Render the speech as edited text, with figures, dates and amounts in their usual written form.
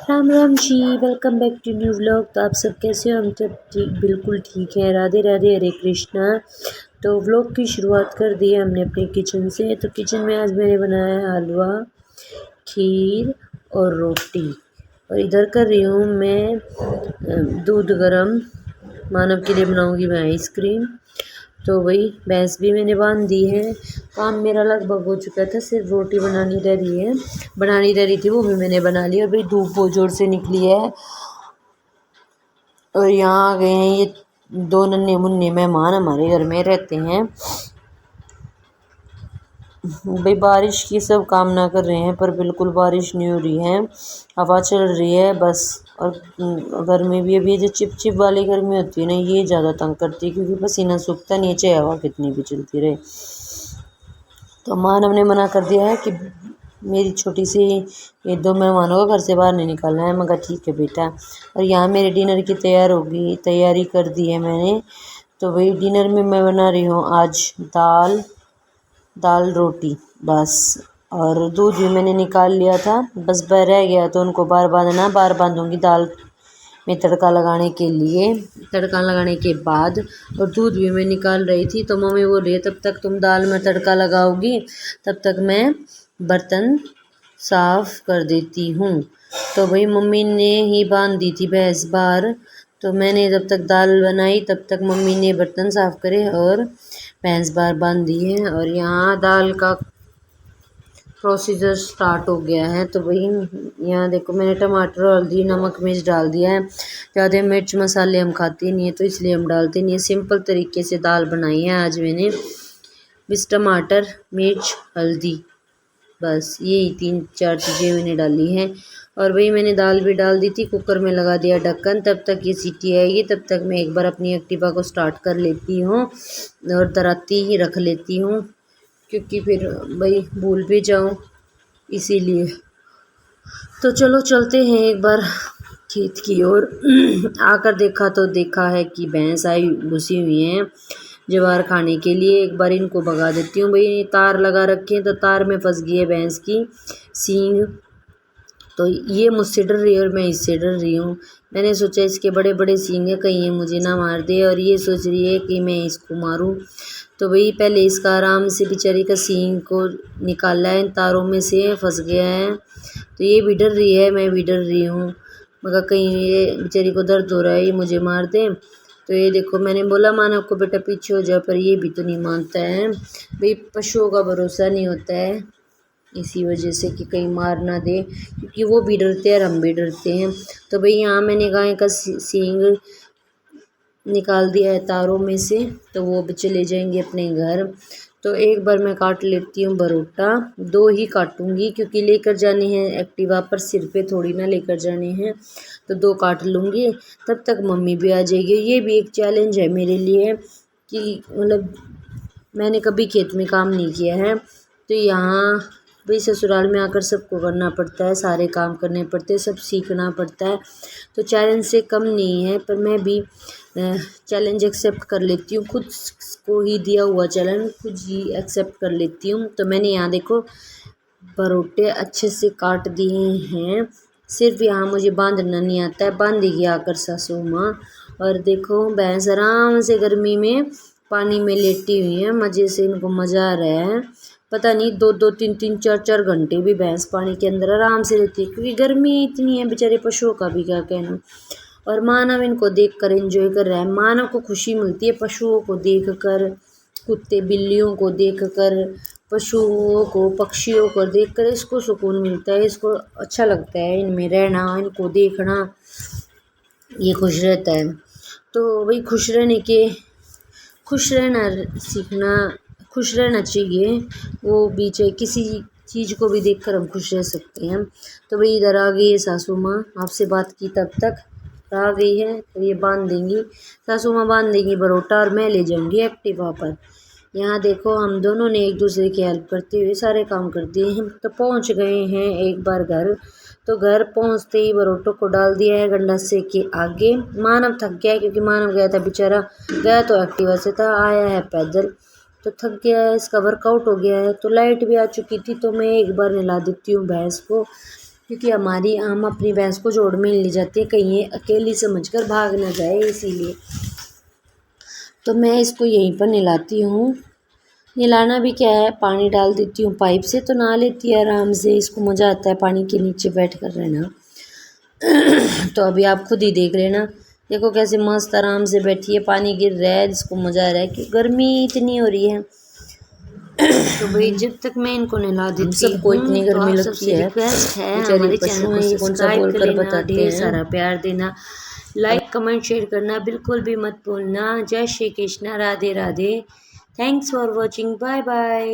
Ram Ram ji. Welcome back to new vlog. तो आप सब कैसे हो? हम तो बिल्कुल ठीक हैं। राधे राधे, हरे कृष्णा। तो व्लॉग की शुरुआत कर दी है हमने अपने किचन से। तो किचन में आज मैंने बनाया है हलवा, खीर और रोटी। और इधर कर रही हूँ मैं दूध गरम। मानव के लिए बनाऊँगी मैं आइसक्रीम। तो वही भैंस भी मैंने बांध दी है। काम मेरा लगभग हो चुका था, सिर्फ रोटी बनानी रह रही थी, वो भी मैंने बना ली। और भाई धूप बहुत जोर से निकली है और यहाँ आ गए हैं ये दो नन्हे मुन्ने मेहमान हमारे घर में रहते हैं। भाई बारिश की सब कामना कर रहे हैं पर बिल्कुल बारिश नहीं हो रही है, हवा चल रही है बस। और गर्मी भी अभी जो चिपचिप वाली गर्मी होती है ना, ये ज़्यादा तंग करती है क्योंकि पसीना सूखता नहीं है, चाहे हवा कितनी भी चलती रहे। तो मानव ने मना कर दिया है कि मेरी छोटी सी ये दो मेहमानों को घर से बाहर नहीं निकलना है। मगर ठीक है बेटा। और यहाँ मेरे डिनर की तैयारी कर दी है मैंने। तो वही डिनर में मैं बना रही हूँ आज दाल रोटी बस। और दूध भी मैंने निकाल लिया था, बस रह गया तो उनको बार बांधूंगी दाल में तड़का लगाने के बाद। और दूध भी मैं निकाल रही थी तो मम्मी बोल रही है तब तक तुम दाल में तड़का लगाओगी, तब तक मैं बर्तन साफ कर देती हूँ। तो भाई मम्मी ने ही बांध दी थी भैंस बाहर, तो मैंने जब तक दाल बनाई तब तक मम्मी ने बर्तन साफ करे और भैंस बाहर बांध दी है। और यहाँ दाल का प्रोसीजर स्टार्ट हो गया है। तो वही यहाँ देखो मैंने टमाटर, हल्दी, नमक, मिर्च डाल दिया है। ज़्यादा मिर्च मसाले हम खाते नहीं है तो इसलिए हम डालते नहीं है। सिंपल तरीके से दाल बनाई है आज मैंने, बस टमाटर, मिर्च, हल्दी, बस यही 3-4 चीज़ें मैंने डाली हैं। और वही मैंने दाल भी डाल दी थी, कुकर में लगा दिया ढक्कन। तब तक ये सीटी आएगी, तब तक मैं एक बार अपनी एक्टिवा को स्टार्ट कर लेती हूँ और दराती ही रख लेती हूँ क्योंकि फिर भाई भूल भी जाऊँ इसीलिए। तो चलो चलते हैं एक बार खेत की ओर। आकर देखा है कि भैंस आई घुसी हुई हैं ज्वार खाने के लिए। एक बार इनको भगा देती हूँ। भाई तार लगा रखे हैं तो तार में फंस गई है भैंस की सींग। तो ये मुझसे डर रही है और मैं इससे डर रही हूँ। मैंने सोचा इसके बड़े बड़े सींग है, कहीं ये मुझे ना मार दे, और ये सोच रही है कि मैं इसको मारूँ। तो वही पहले इसका आराम से बेचारी का सींग को निकाला है, तारों में से फंस गया है। तो ये भी डर रही है, मैं भी डर रही हूँ, मगर कहीं ये बेचारी को दर्द हो रहा है, ये मुझे मार दे। तो ये देखो मैंने बोला मानव को बेटा पीछे हो जाओ, पर ये भी तो नहीं मानता है। भाई पशुओं का भरोसा नहीं होता है, इसी वजह से कि कहीं मार ना दे, क्योंकि वो भी डरते हैं और हम भी डरते हैं। तो भाई यहाँ मैंने गाय का सींग निकाल दिया है तारों में से, तो वो अब चले जाएंगे अपने घर। तो एक बार मैं काट लेती हूँ बरोटा, 2 ही काटूंगी क्योंकि लेकर जाने हैं एक्टिवा पर, सिर पे थोड़ी ना लेकर जाने हैं, तो 2 काट लूँगी। तब तक मम्मी भी आ जाएगी। ये भी एक चैलेंज है मेरे लिए कि मतलब मैंने कभी खेत में काम नहीं किया है, तो यहाँ भाई ससुराल में आकर सबको करना पड़ता है, सारे काम करने पड़ते हैं, सब सीखना पड़ता है। तो चैलेंज से कम नहीं है, पर मैं भी चैलेंज एक्सेप्ट कर लेती हूँ। खुद को ही दिया हुआ चैलेंज खुद ही एक्सेप्ट कर लेती हूँ। तो मैंने यहाँ देखो परोठे अच्छे से काट दिए हैं, सिर्फ यहाँ मुझे बांधना नहीं आता है, बांधेगी आकर सासू माँ। और देखो भैंस आराम से गर्मी में पानी में लेटी हुई है, मज़े से इनको मज़ा आ रहा है। पता नहीं 2-2, 3-3, 4-4 घंटे भी भैंस पानी के अंदर आराम से रहती है क्योंकि गर्मी इतनी है। बेचारे पशुओं का भी क्या कहना। और मानव इनको देखकर एंजॉय कर रहा है, मानव को खुशी मिलती है पशुओं को देखकर, कुत्ते बिल्लियों को देखकर, पशुओं को पक्षियों को देखकर इसको सुकून मिलता है, इसको अच्छा लगता है इनमें रहना, इनको देखना, ये खुश रहता है। तो भाई खुश रहना चाहिए, वो भी चाहे किसी चीज़ को भी देखकर हम खुश रह सकते हैं। तो भाई इधर आ गई है सासू माँ, आपसे बात की तब तक आ गई है। तो ये बांध देंगी, सासू माँ बांध देंगी बरोटा और मैं ले जाऊंगी एक्टिवा पर। यहाँ देखो हम दोनों ने एक दूसरे की हेल्प करते हुए सारे काम कर दिए हैं। तो पहुँच गए हैं एक बार घर। तो घर पहुँचते ही बरोटो को डाल दिया है गंडासे के आगे। मानव थक गया है क्योंकि मानव गया था बेचारा, गया तो एक्टिवा से था, आया है पैदल, तो थक गया है, इसका वर्कआउट हो गया है। तो लाइट भी आ चुकी थी, तो मैं एक बार नहला देती हूँ भैंस को। क्योंकि हमारी आम अपनी भैंस को जोड़ में ले जाती है, कहीं ये अकेली समझकर भाग ना जाए, इसीलिए तो मैं इसको यहीं पर नहलाती हूँ। नहलाना भी क्या है, पानी डाल देती हूँ पाइप से तो नहा लेती है आराम से। इसको मज़ा आता है पानी के नीचे बैठ कर रहना। तो अभी आप खुद ही देख लेना, देखो कैसे मस्त आराम से बैठी है, पानी गिर रहा है, इसको मज़ा आ रहा है कि गर्मी इतनी हो रही है। तो भाई जब तक मैं इनको नहला देती हूँ, सबको इतनी गर्मी लगती है, रिक्वेस्ट है हमारे चैनल को सब्सक्राइब कर लेना, ढेर सारा प्यार देना, लाइक कमेंट शेयर करना बिल्कुल भी मत भूलना। जय Shri Krishna, Radhe Radhe, thanks for watching, bye bye.